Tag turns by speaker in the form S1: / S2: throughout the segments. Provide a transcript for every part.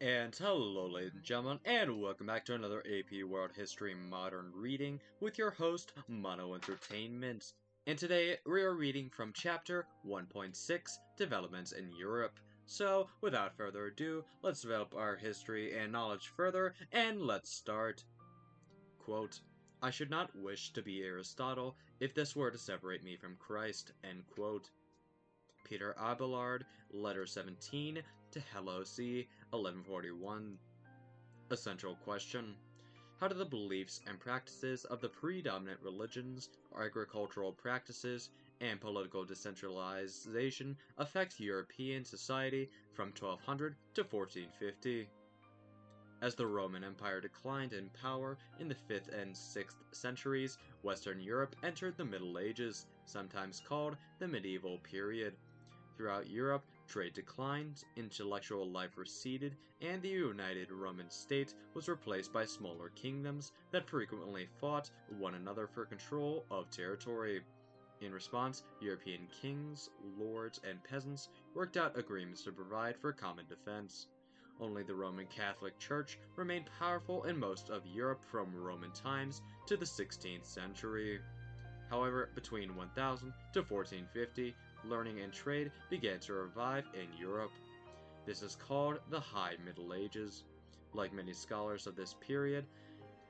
S1: And hello ladies and gentlemen, and welcome back to another AP World History Modern Reading with your host, Mono Entertainment. And today, we are reading from Chapter 1.6, Developments in Europe. So, without further ado, let's develop our history and knowledge further, and let's start. Quote, "I should not wish to be Aristotle if this were to separate me from Christ," end quote. Peter Abelard, Letter 17 to Heliosi, 1141. Essential question. How do the beliefs and practices of the predominant religions, agricultural practices, and political decentralization affect European society from 1200 to 1450? As the Roman Empire declined in power in the 5th and 6th centuries, Western Europe entered the Middle Ages, sometimes called the medieval period. Throughout Europe, trade declined, intellectual life receded, and the united Roman state was replaced by smaller kingdoms that frequently fought one another for control of territory. In response, European kings, lords, and peasants worked out agreements to provide for common defense. Only the Roman Catholic Church remained powerful in most of Europe from Roman times to the 16th century. However, between 1000 to 1450, learning and trade began to revive in Europe. This is called the High Middle Ages. Like many scholars of this period,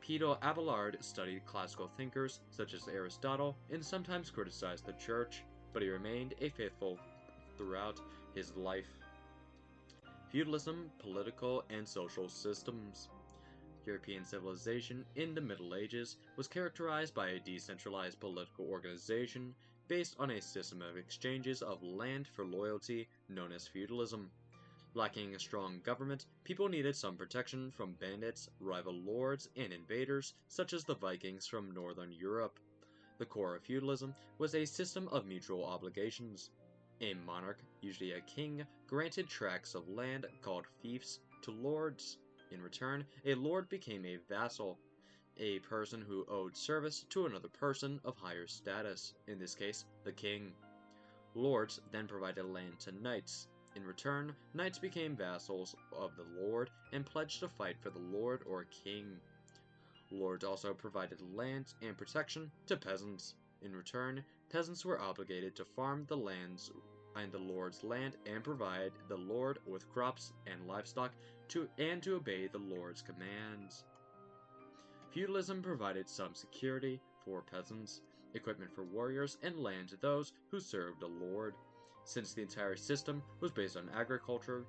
S1: Peter Abelard studied classical thinkers such as Aristotle and sometimes criticized the church, but he remained a faithful throughout his life. Feudalism, political and social systems. European civilization in the Middle Ages was characterized by a decentralized political organization based on a system of exchanges of land for loyalty known as feudalism. Lacking a strong government, people needed some protection from bandits, rival lords, and invaders such as the Vikings from northern Europe. The core of feudalism was a system of mutual obligations. A monarch, usually a king, granted tracts of land called fiefs to lords. In return, a lord became a vassal, a person who owed service to another person of higher status, in this case, the king. Lords then provided land to knights. In return, knights became vassals of the lord and pledged to fight for the lord or king. Lords also provided land and protection to peasants. In return, peasants were obligated to farm the lands and the lord's land and provide the lord with crops and livestock to obey the lord's commands. Feudalism provided some security for peasants, equipment for warriors, and land to those who served a lord. Since the entire system was based on agriculture,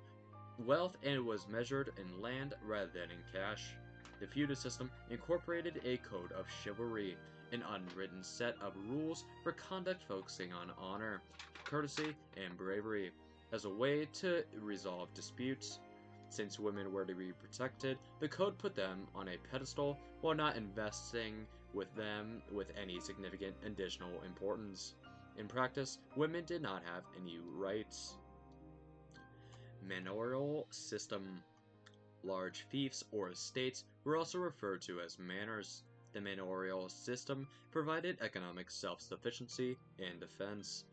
S1: wealth and was measured in land rather than in cash. The feudal system incorporated a code of chivalry, an unwritten set of rules for conduct focusing on honor, courtesy, and bravery, as a way to resolve disputes. Since women were to be protected, the code put them on a pedestal while not investing with them with any significant additional importance. In practice, women did not have any rights. Manorial system. Large fiefs or estates were also referred to as manors. The manorial system provided economic self-sufficiency and defense.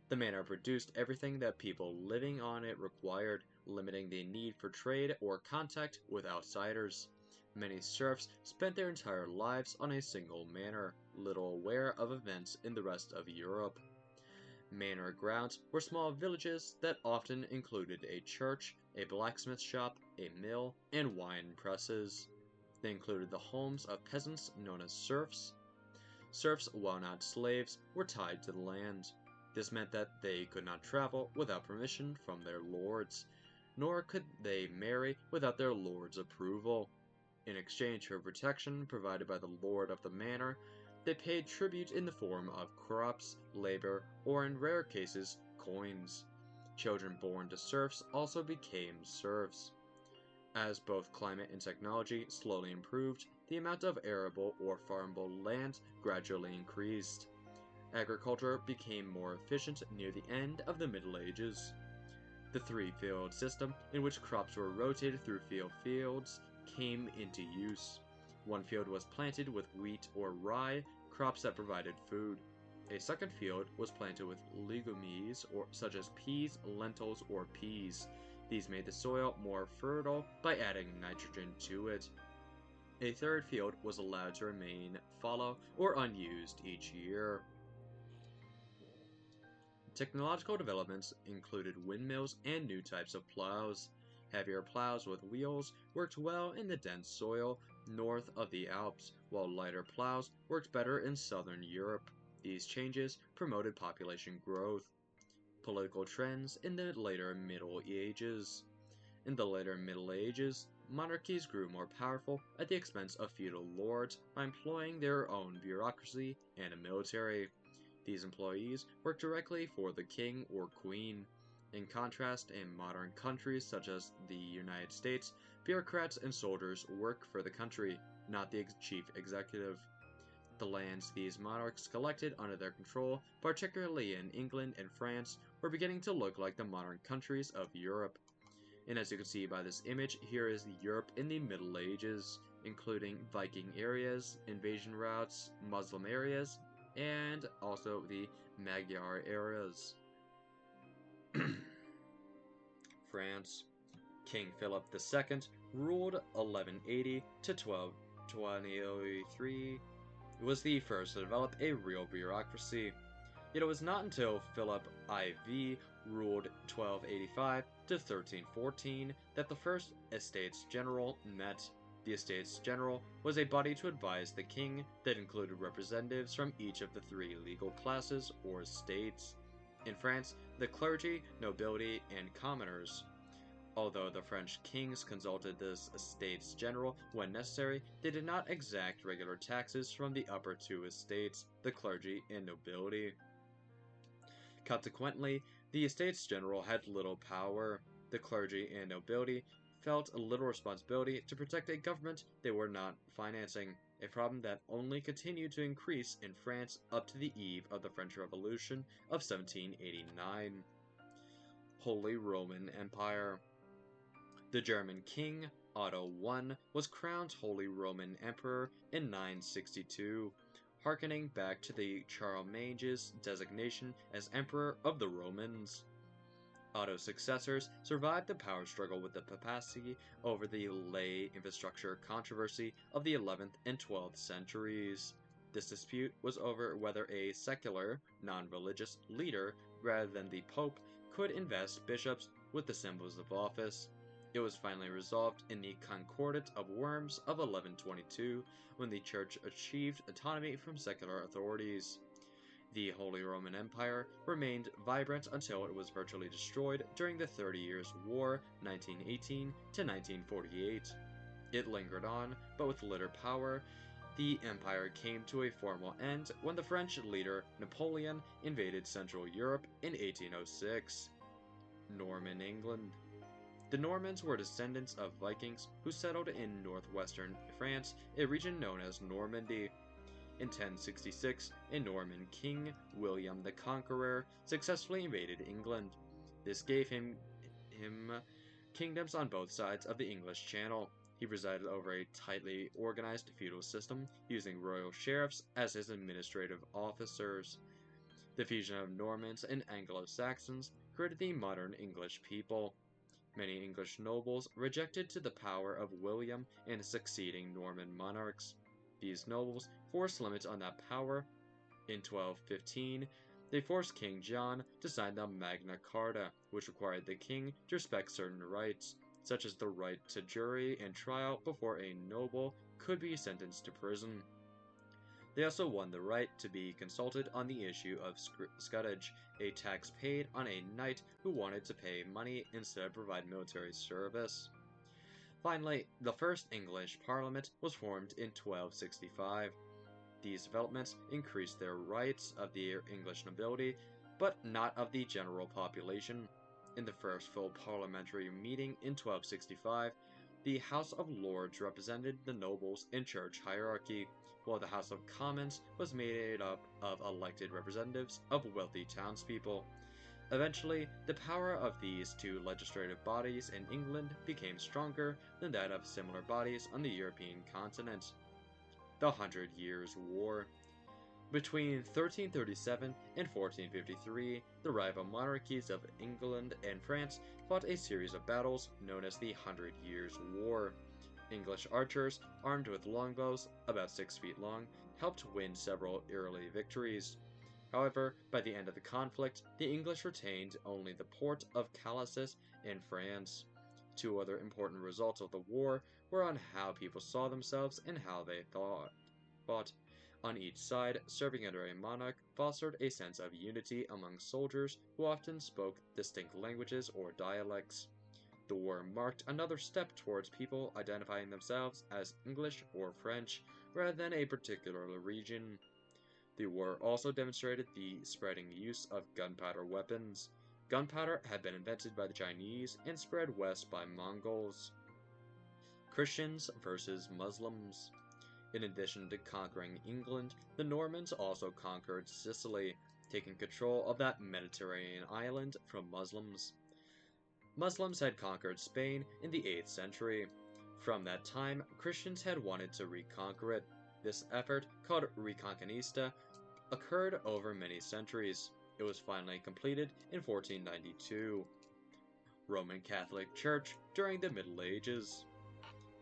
S1: The manor produced everything that people living on it required, limiting the need for trade or contact with outsiders. Many serfs spent their entire lives on a single manor, little aware of events in the rest of Europe. Manor grounds were small villages that often included a church, a blacksmith shop, a mill, and wine presses. They included the homes of peasants known as serfs. Serfs, while not slaves, were tied to the land. This meant that they could not travel without permission from their lords, nor could they marry without their lord's approval. In exchange for protection provided by the lord of the manor, they paid tribute in the form of crops, labor, or in rare cases, coins. Children born to serfs also became serfs. As both climate and technology slowly improved, the amount of arable or farmable land gradually increased. Agriculture became more efficient near the end of the Middle Ages. The three-field system, in which crops were rotated through fields, came into use. One field was planted with wheat or rye, crops that provided food. A second field was planted with legumes such as peas, lentils, or peas. These made the soil more fertile by adding nitrogen to it. A third field was allowed to remain fallow or unused each year. Technological developments included windmills and new types of plows. Heavier plows with wheels worked well in the dense soil north of the Alps, while lighter plows worked better in southern Europe. These changes promoted population growth. Political trends in the later Middle Ages. In the later Middle Ages, monarchies grew more powerful at the expense of feudal lords by employing their own bureaucracy and a military. These employees work directly for the king or queen. In contrast, in modern countries such as the United States, bureaucrats and soldiers work for the country, not the chief executive. The lands these monarchs collected under their control, particularly in England and France, were beginning to look like the modern countries of Europe. And as you can see by this image, here is Europe in the Middle Ages, including Viking areas, invasion routes, Muslim areas, and also the Magyar areas. France. King Philip II ruled 1180 to 1223. Was the first to develop a real bureaucracy. Yet it was not until Philip IV ruled 1285 to 1314 that the first Estates General met. The Estates General was a body to advise the king that included representatives from each of the three legal classes or states. In France, the clergy, nobility, and commoners. Although the French kings consulted this Estates General when necessary, they did not exact regular taxes from the upper two estates, the clergy and nobility. Consequently, the Estates General had little power. The clergy and nobility felt little responsibility to protect a government they were not financing, a problem that only continued to increase in France up to the eve of the French Revolution of 1789. Holy Roman Empire. The German king, Otto I, was crowned Holy Roman Emperor in 962, harkening back to the Charlemagne's designation as Emperor of the Romans. Otto's successors survived the power struggle with the papacy over the lay infrastructure controversy of the 11th and 12th centuries. This dispute was over whether a secular, non-religious leader, rather than the Pope, could invest bishops with the symbols of office. It was finally resolved in the Concordat of Worms of 1122, when the Church achieved autonomy from secular authorities. The Holy Roman Empire remained vibrant until it was virtually destroyed during the 30 Years' War, 1918 to 1948. It lingered on, but with little power. The empire came to a formal end when the French leader Napoleon invaded Central Europe in 1806. Norman England. The Normans were descendants of Vikings who settled in northwestern France, a region known as Normandy. In 1066, a Norman king, William the Conqueror, successfully invaded England. This gave him kingdoms on both sides of the English Channel. He presided over a tightly organized feudal system, using royal sheriffs as his administrative officers. The fusion of Normans and Anglo-Saxons created the modern English people. Many English nobles rejected to the power of William and succeeding Norman monarchs. These nobles forced limits on that power. In 1215, they forced King John to sign the Magna Carta, which required the king to respect certain rights, such as the right to jury and trial before a noble could be sentenced to prison. They also won the right to be consulted on the issue of scutage, a tax paid on a knight who wanted to pay money instead of provide military service. Finally, the first English Parliament was formed in 1265. These developments increased their rights of the English nobility, but not of the general population. In the first full parliamentary meeting in 1265, the House of Lords represented the nobles in church hierarchy, while the House of Commons was made up of elected representatives of wealthy townspeople. Eventually, the power of these two legislative bodies in England became stronger than that of similar bodies on the European continent. The 100 Years' War. Between 1337 and 1453, the rival monarchies of England and France fought a series of battles known as the Hundred Years' War. English archers, armed with longbows about 6 feet long, helped win several early victories. However, by the end of the conflict, the English retained only the port of Calais in France. Two other important results of the war were on how people saw themselves and how they fought. On each side, serving under a monarch fostered a sense of unity among soldiers who often spoke distinct languages or dialects. The war marked another step towards people identifying themselves as English or French rather than a particular region. The war also demonstrated the spreading use of gunpowder weapons. Gunpowder had been invented by the Chinese and spread west by Mongols. Christians versus Muslims. In addition to conquering England, the Normans also conquered Sicily, taking control of that Mediterranean island from Muslims. Muslims had conquered Spain in the 8th century. From that time, Christians had wanted to reconquer it. This effort, called Reconquista, occurred over many centuries. It was finally completed in 1492. Roman Catholic Church during the Middle Ages.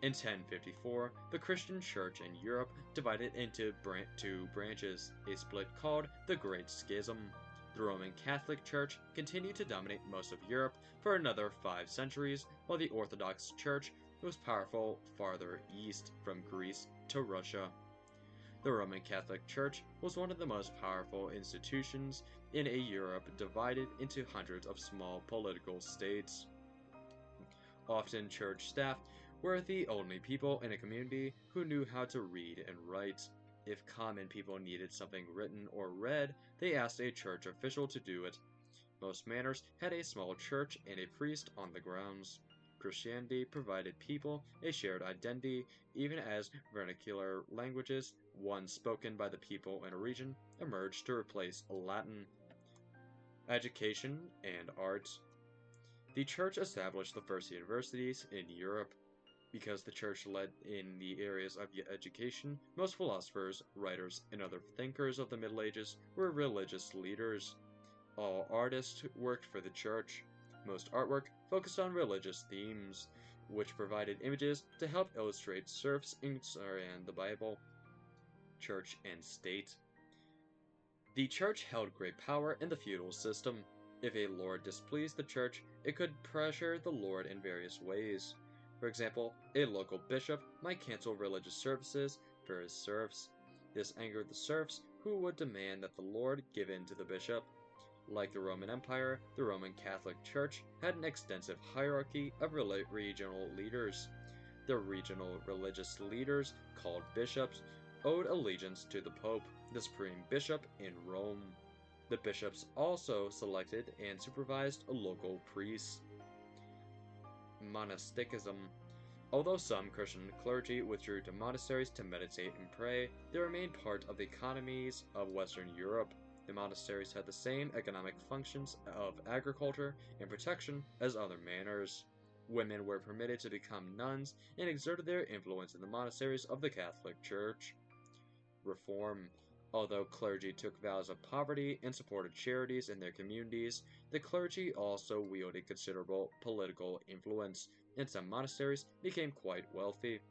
S1: In 1054, the Christian Church in Europe divided into two branches, a split called the Great Schism. The Roman Catholic Church continued to dominate most of Europe for another 5 centuries, while the Orthodox Church was powerful farther east, from Greece to Russia. The Roman Catholic Church was one of the most powerful institutions in a Europe divided into hundreds of small political states. Often, church staff were the only people in a community who knew how to read and write. If common people needed something written or read, they asked a church official to do it. Most manors had a small church and a priest on the grounds. Christianity provided people a shared identity, even as vernacular languages, one spoken by the people in a region, emerged to replace Latin. Education and art. The Church established the first universities in Europe. Because the Church led in the areas of education, most philosophers, writers, and other thinkers of the Middle Ages were religious leaders. All artists worked for the Church. Most artwork focused on religious themes, which provided images to help illustrate serfs and the Bible. Church and state. The Church held great power in the feudal system. If a lord displeased the Church, it could pressure the lord in various ways. For example, a local bishop might cancel religious services for his serfs. This angered the serfs, who would demand that the lord give in to the bishop. Like the Roman Empire, the Roman Catholic Church had an extensive hierarchy of regional leaders. The regional religious leaders, called bishops, owed allegiance to the Pope, the supreme bishop in Rome. The bishops also selected and supervised local priests. Monasticism. Although some Christian clergy withdrew to monasteries to meditate and pray, they remained part of the economies of Western Europe. The monasteries had the same economic functions of agriculture and protection as other manors. Women were permitted to become nuns and exerted their influence in the monasteries of the Catholic Church. Reform. Although clergy took vows of poverty and supported charities in their communities, the clergy also wielded considerable political influence, and some monasteries became quite wealthy.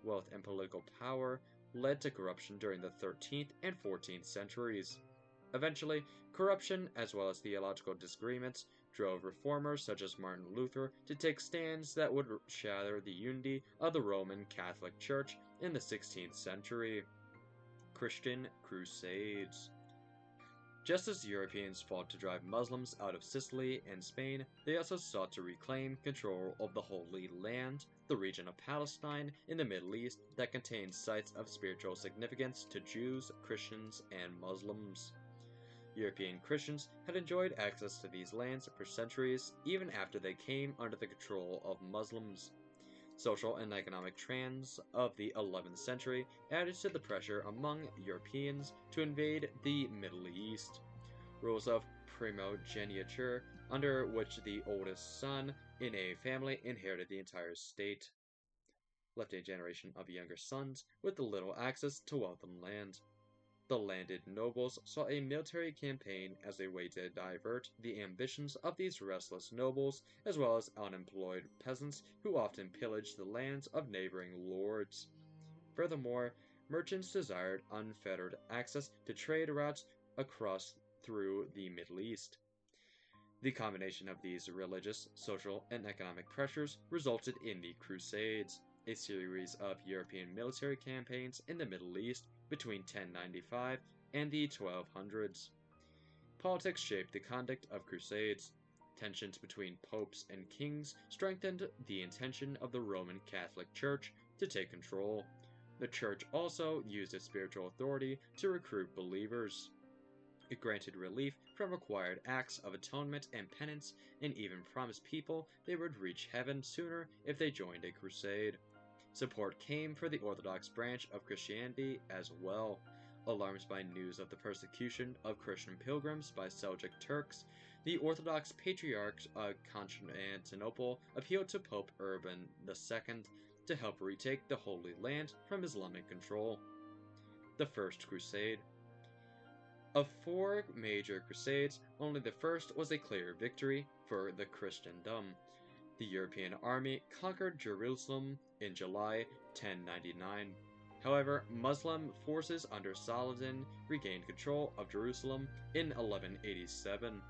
S1: Wealth and political power led to corruption during the 13th and 14th centuries. Eventually, corruption as well as theological disagreements drove reformers such as Martin Luther to take stands that would shatter the unity of the Roman Catholic Church in the 16th century. Christian Crusades. Just as Europeans fought to drive Muslims out of Sicily and Spain, they also sought to reclaim control of the Holy Land, the region of Palestine in the Middle East that contains sites of spiritual significance to Jews, Christians, and Muslims. European Christians had enjoyed access to these lands for centuries, even after they came under the control of Muslims. Social and economic trends of the 11th century added to the pressure among Europeans to invade the Middle East. Rules of primogeniture, under which the oldest son in a family inherited the entire state, left a generation of younger sons with little access to wealth and land. The landed nobles saw a military campaign as a way to divert the ambitions of these restless nobles, as well as unemployed peasants who often pillaged the lands of neighboring lords. Furthermore, merchants desired unfettered access to trade routes across through the Middle East. The combination of these religious, social, and economic pressures resulted in the Crusades, a series of European military campaigns in the Middle East between 1095 and the 1200s. Politics shaped the conduct of Crusades. Tensions between popes and kings strengthened the intention of the Roman Catholic Church to take control. The Church also used its spiritual authority to recruit believers. It granted relief from required acts of atonement and penance, and even promised people they would reach heaven sooner if they joined a crusade. Support came for the Orthodox branch of Christianity as well. Alarmed by news of the persecution of Christian pilgrims by Seljuk Turks, the Orthodox Patriarch of Constantinople appealed to Pope Urban II to help retake the Holy Land from Islamic control. The First Crusade. Of four major crusades, only the first was a clear victory for the Christendom. The European army conquered Jerusalem in July 1099. However, Muslim forces under Saladin regained control of Jerusalem in 1187.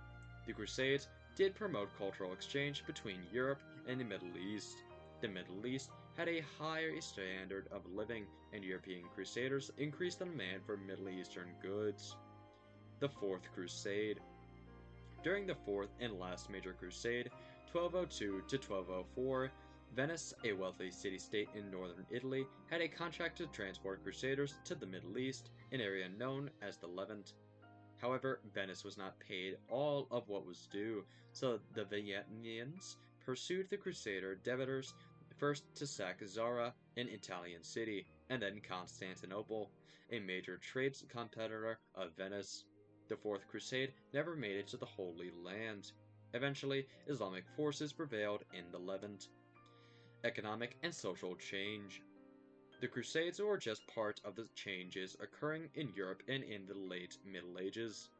S1: The Crusades did promote cultural exchange between Europe and the Middle East. The Middle East had a higher standard of living, and European crusaders increased the demand for Middle Eastern goods. The Fourth Crusade. During the fourth and last major crusade, 1202 to 1204, Venice, a wealthy city-state in northern Italy, had a contract to transport crusaders to the Middle East, an area known as the Levant. However, Venice was not paid all of what was due, so the Venetians pursued the crusader debtors first to sack Zara, an Italian city, and then Constantinople, a major trade competitor of Venice. The Fourth Crusade never made it to the Holy Land. Eventually, Islamic forces prevailed in the Levant. Economic and social change. The Crusades were just part of the changes occurring in Europe and in the late Middle Ages.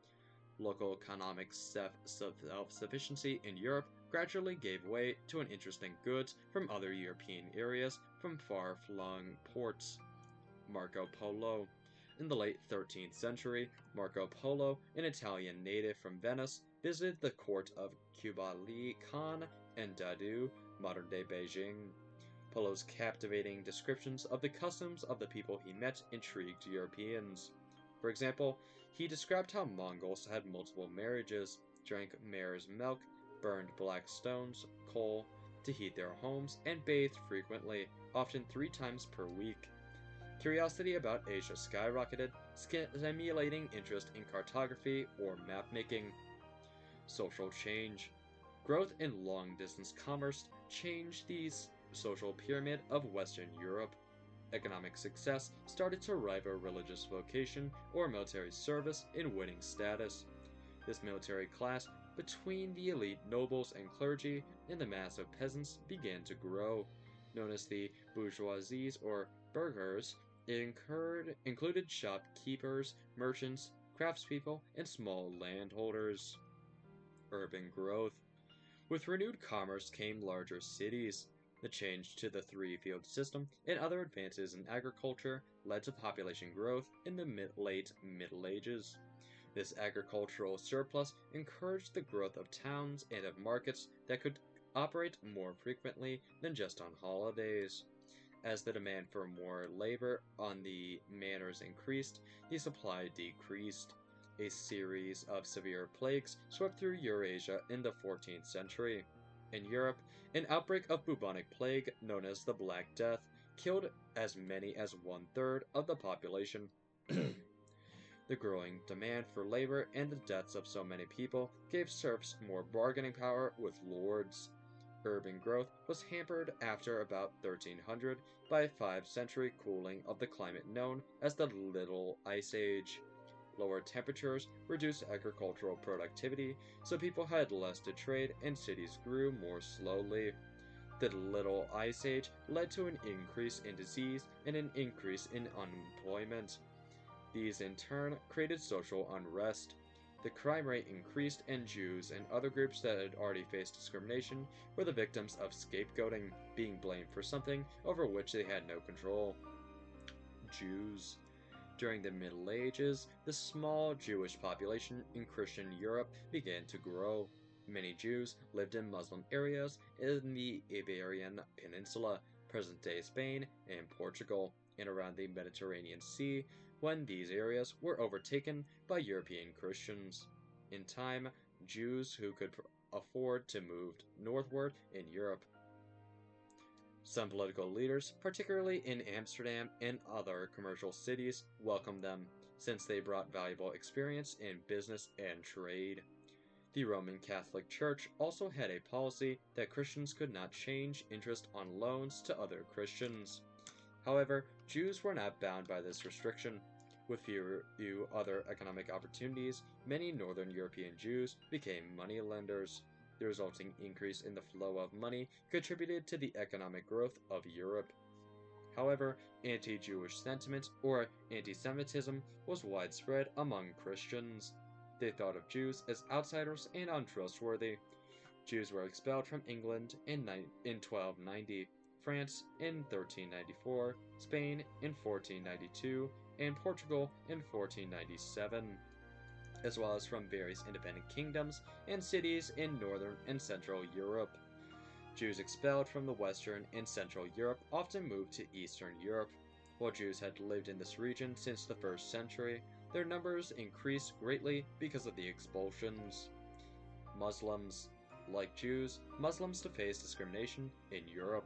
S1: Local economic self-sufficiency in Europe gradually gave way to an interest in goods from other European areas from far-flung ports. Marco Polo. In the late 13th century, Marco Polo, an Italian native from Venice, visited the court of Kublai Khan and Dadu, modern-day Beijing. Polo's captivating descriptions of the customs of the people he met intrigued Europeans. For example, he described how Mongols had multiple marriages, drank mare's milk, burned black stones, coal, to heat their homes, and bathed frequently, often 3 times per week. Curiosity about Asia skyrocketed, stimulating interest in cartography or map-making. Social change. Growth in long-distance commerce changed the social pyramid of Western Europe. Economic success started to rival religious vocation or military service in winning status. This military class between the elite nobles and clergy and the mass of peasants began to grow. Known as the bourgeoisies or burghers, it included shopkeepers, merchants, craftspeople, and small landholders. Urban growth. With renewed commerce came larger cities. The change to the 3-field system and other advances in agriculture led to population growth in the late Middle Ages. This agricultural surplus encouraged the growth of towns and of markets that could operate more frequently than just on holidays. As the demand for more labor on the manors increased, the supply decreased. A series of severe plagues swept through Eurasia in the 14th century. In Europe, an outbreak of bubonic plague, known as the Black Death, killed as many as 1/3 of the population. The growing demand for labor and the deaths of so many people gave serfs more bargaining power with lords. Urban growth was hampered after about 1300 by a 5-century cooling of the climate known as the Little Ice Age. Lower temperatures reduced agricultural productivity, so people had less to trade and cities grew more slowly. The Little Ice Age led to an increase in disease and an increase in unemployment. These in turn created social unrest. The crime rate increased, and Jews and other groups that had already faced discrimination were the victims of scapegoating, being blamed for something over which they had no control. Jews. During the Middle Ages, the small Jewish population in Christian Europe began to grow. Many Jews lived in Muslim areas in the Iberian Peninsula, present-day Spain and Portugal, and around the Mediterranean Sea when these areas were overtaken by European Christians. In time, Jews who could afford to moved northward in Europe. Some political leaders, particularly in Amsterdam and other commercial cities, welcomed them, since they brought valuable experience in business and trade. The Roman Catholic Church also had a policy that Christians could not change interest on loans to other Christians. However, Jews were not bound by this restriction. With few other economic opportunities, many Northern European Jews became moneylenders. The resulting increase in the flow of money contributed to the economic growth of Europe. However, anti-Jewish sentiment, or anti-Semitism, was widespread among Christians. They thought of Jews as outsiders and untrustworthy. Jews were expelled from England in 1290, France in 1394, Spain in 1492, and Portugal in 1497, as well as from various independent kingdoms and cities in Northern and Central Europe. Jews expelled from the Western and Central Europe often moved to Eastern Europe. While Jews had lived in this region since the 1st century, their numbers increased greatly because of the expulsions. Muslims. Like Jews, Muslims faced discrimination in Europe.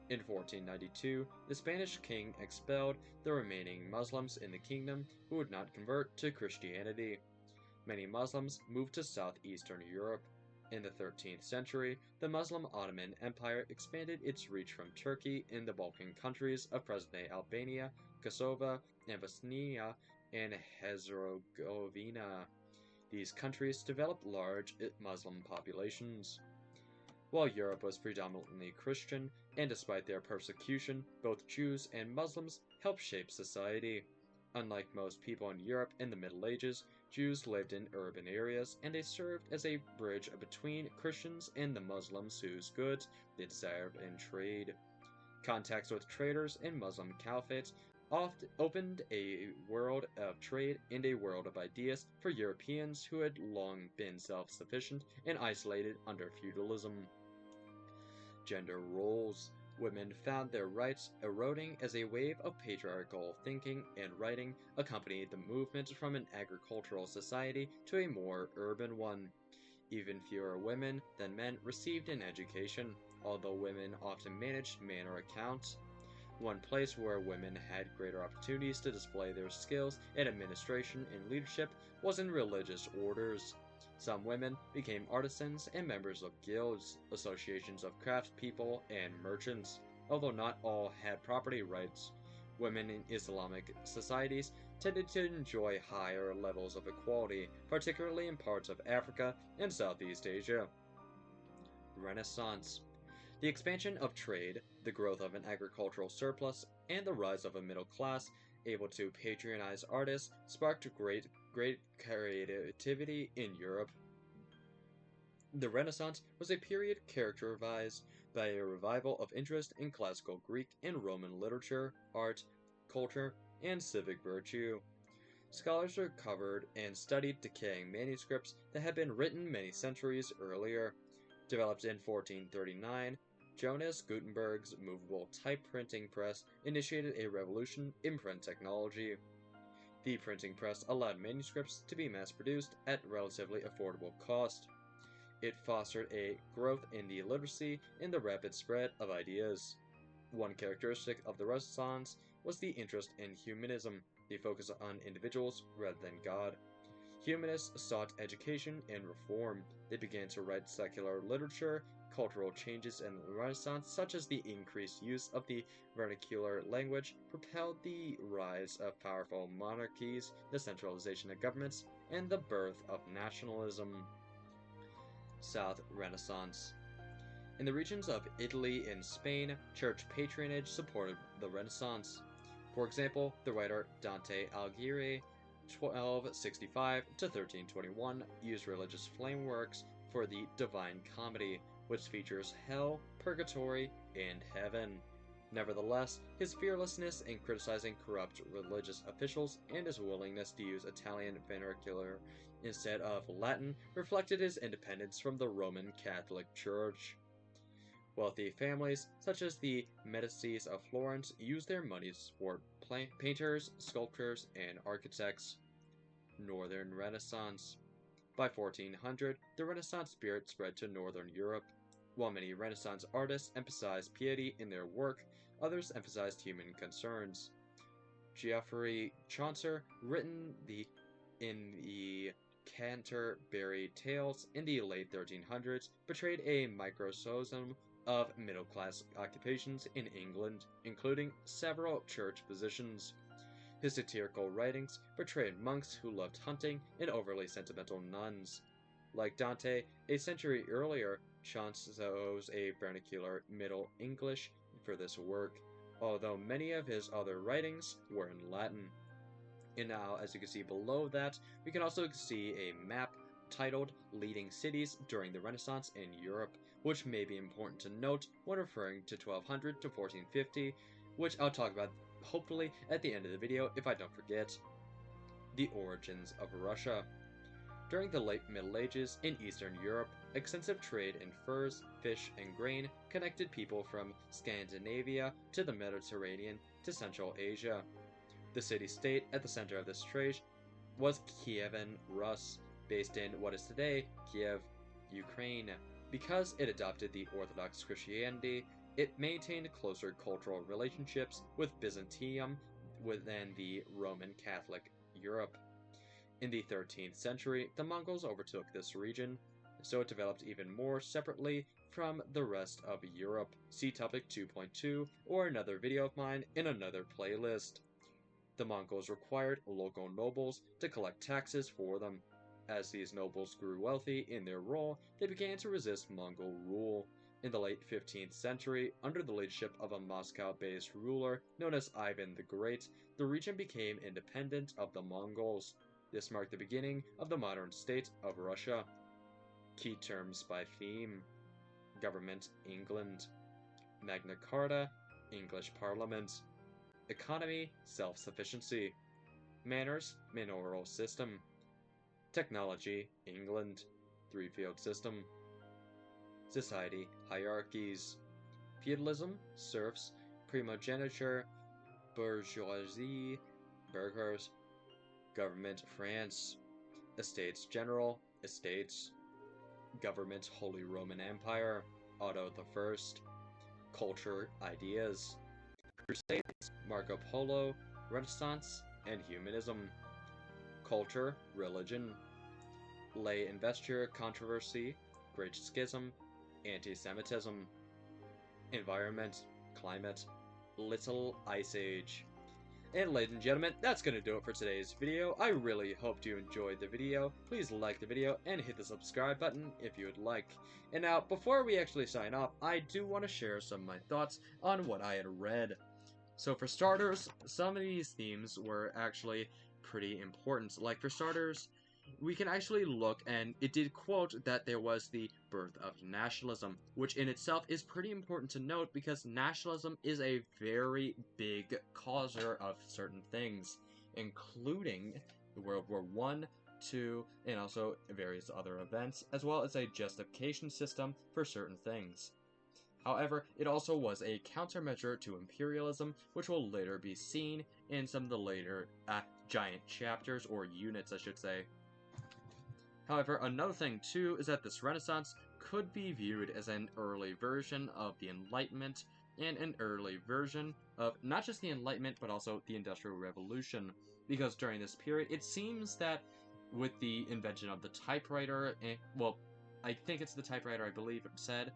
S1: In 1492, the Spanish king expelled the remaining Muslims in the kingdom who would not convert to Christianity. Many Muslims moved to southeastern Europe. In the 13th century, the Muslim Ottoman Empire expanded its reach from Turkey in the Balkan countries of present-day Albania, Kosovo, and Bosnia and Herzegovina. These countries developed large Muslim populations. While Europe was predominantly Christian, and despite their persecution, both Jews and Muslims helped shape society. Unlike most people in Europe in the Middle Ages, Jews lived in urban areas, and they served as a bridge between Christians and the Muslims whose goods they desired in trade. Contacts with traders and Muslim caliphates often opened a world of trade and a world of ideas for Europeans who had long been self-sufficient and isolated under feudalism. Gender roles. Women found their rights eroding as a wave of patriarchal thinking and writing accompanied the movement from an agricultural society to a more urban one. Even fewer women than men received an education, although women often managed manor accounts. One place where women had greater opportunities to display their skills in administration and leadership was in religious orders. Some women became artisans and members of guilds, associations of craftspeople, and merchants, although not all had property rights. Women in Islamic societies tended to enjoy higher levels of equality, particularly in parts of Africa and Southeast Asia. Renaissance. The expansion of trade, the growth of an agricultural surplus, and the rise of a middle class able to patronize artists sparked great creativity in Europe. The Renaissance was a period characterized by a revival of interest in classical Greek and Roman literature, art, culture, and civic virtue. Scholars recovered and studied decaying manuscripts that had been written many centuries earlier. Developed in 1439, Johannes Gutenberg's movable type printing press initiated a revolution in print technology. The printing press allowed manuscripts to be mass-produced at relatively affordable cost. It fostered a growth in the literacy and the rapid spread of ideas. One characteristic of the Renaissance was the interest in humanism, the focus on individuals rather than God. Humanists sought education and reform. They began to write secular literature. Cultural changes in the Renaissance, such as the increased use of the vernacular language, propelled the rise of powerful monarchies, the centralization of governments, and the birth of nationalism. South Renaissance. In the regions of Italy and Spain, church patronage supported the Renaissance. For example, the writer Dante Alighieri, 1265 to 1321, used religious frameworks for the Divine Comedy, which features hell, purgatory, and heaven. Nevertheless, his fearlessness in criticizing corrupt religious officials and his willingness to use Italian vernacular instead of Latin reflected his independence from the Roman Catholic Church. Wealthy families, such as the Medicis of Florence, used their money to support painters, sculptors, and architects. Northern Renaissance. By 1400, the Renaissance spirit spread to Northern Europe. While many Renaissance artists emphasized piety in their work, others emphasized human concerns. Geoffrey Chaucer, written in the Canterbury Tales in the late 1300s, portrayed a microcosm of middle-class occupations in England, including several church positions. His satirical writings portrayed monks who loved hunting and overly sentimental nuns. Like Dante, a century earlier, Chaucer chose a vernacular Middle English for this work, although many of his other writings were in Latin. And now, as you can see below that, we can also see a map titled Leading Cities During the Renaissance in Europe, which may be important to note when referring to 1200 to 1450, which I'll talk about hopefully at the end of the video if I don't forget. The origins of Russia. During the late Middle Ages in Eastern Europe, extensive trade in furs, fish, and grain connected people from Scandinavia to the Mediterranean to Central Asia. The city-state at the center of this trade was Kievan Rus, based in what is today Kiev, Ukraine. Because it adopted the Orthodox Christianity, it maintained closer cultural relationships with Byzantium than the Roman Catholic Europe. In the 13th century, the Mongols overtook this region, so it developed even more separately from the rest of Europe. See topic 2.2 or another video of mine in another playlist. The Mongols required local nobles to collect taxes for them. As these nobles grew wealthy in their role, they began to resist Mongol rule. In the late 15th century, under the leadership of a Moscow-based ruler known as Ivan the Great, the region became independent of the Mongols. This marked the beginning of the modern state of Russia. Key terms by theme. Government, England. Magna Carta, English Parliament. Economy, self-sufficiency. Manners, manorial system. Technology, England. Three-field system. Society, hierarchies. Feudalism, serfs. Primogeniture, bourgeoisie, burghers. Government, France. Estates General, estates. Government, Holy Roman Empire, Otto I. Culture, ideas. Crusades, Marco Polo, Renaissance, and Humanism. Culture, religion. Lay investiture, controversy, Great Schism, anti-Semitism. Environment, climate, Little Ice Age. And ladies and gentlemen, that's going to do it for today's video. I really hope you enjoyed the video. Please like the video and hit the subscribe button if you would like. And now, before we actually sign off, I do want to share some of my thoughts on what I had read. So for starters, some of these themes were actually pretty important. Like for starters, we can actually look, and it did quote that there was the birth of nationalism, which in itself is pretty important to note because nationalism is a very big causer of certain things, including the World War I, II, and also various other events, as well as a justification system for certain things. However, it also was a countermeasure to imperialism, which will later be seen in some of the later giant chapters, or units, I should say. However, another thing too is that this Renaissance could be viewed as an early version of the Enlightenment, and an early version of not just the Enlightenment, but also the Industrial Revolution, because during this period, it seems that with the invention of the typewriter, well, I think it's the typewriter, I believe it said,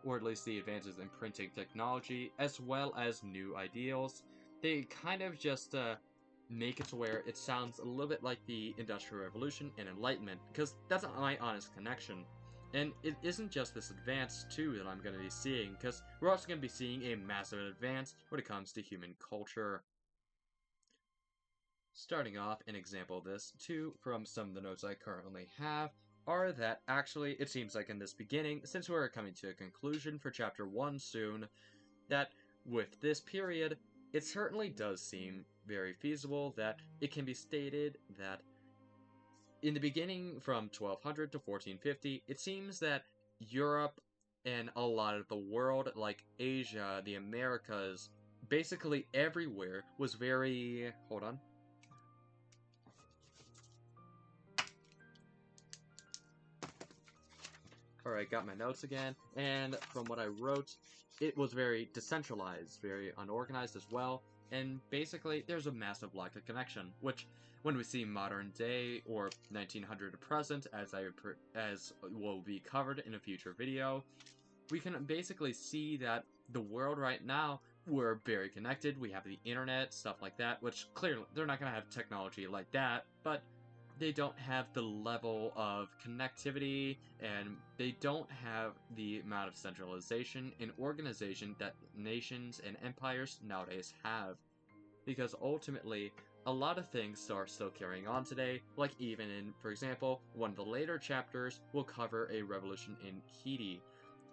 S1: or at least the advances in printing technology, as well as new ideals, they kind of just make it to where it sounds a little bit like the Industrial Revolution and Enlightenment, because that's my honest connection. And it isn't just this advance, too, that I'm going to be seeing, because we're also going to be seeing a massive advance when it comes to human culture. Starting off, an example of this, too, from some of the notes I currently have, are that actually, it seems like in this beginning, since we're coming to a conclusion for Chapter 1 soon, that with this period, it certainly does seem very feasible that it can be stated that in the beginning from 1200 to 1450, it seems that Europe and a lot of the world, like Asia, the Americas, basically everywhere was very... Hold on. Alright, got my notes again, and from what I wrote, it was very decentralized, very unorganized as well, and basically there's a massive lack of connection, which when we see modern day or 1900 to present, as will be covered in a future video, we can basically see that the world right now, we're very connected, we have the internet, stuff like that, which clearly they're not going to have technology like that, but they don't have the level of connectivity, and they don't have the amount of centralization and organization that nations and empires nowadays have. Because ultimately, a lot of things are still carrying on today, like even in, for example, one of the later chapters will cover a revolution in Haiti,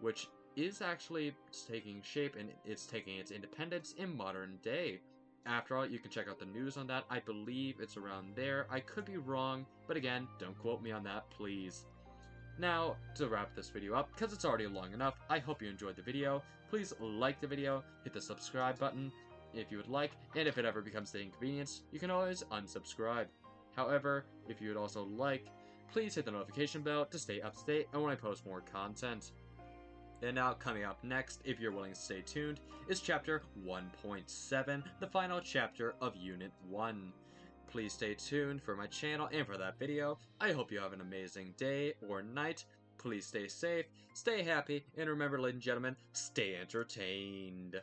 S1: which is actually taking shape and it's taking its independence in modern day. After all, you can check out the news on that. I believe it's around there. I could be wrong, but again, don't quote me on that, please. Now, to wrap this video up, because it's already long enough, I hope you enjoyed the video. Please like the video, hit the subscribe button if you would like, and if it ever becomes the inconvenience, you can always unsubscribe. However, if you would also like, please hit the notification bell to stay up to date and when I post more content. And now, coming up next, if you're willing to stay tuned, is Chapter 1.7, the final chapter of Unit 1. Please stay tuned for my channel and for that video. I hope you have an amazing day or night. Please stay safe, stay happy, and remember, ladies and gentlemen, stay entertained.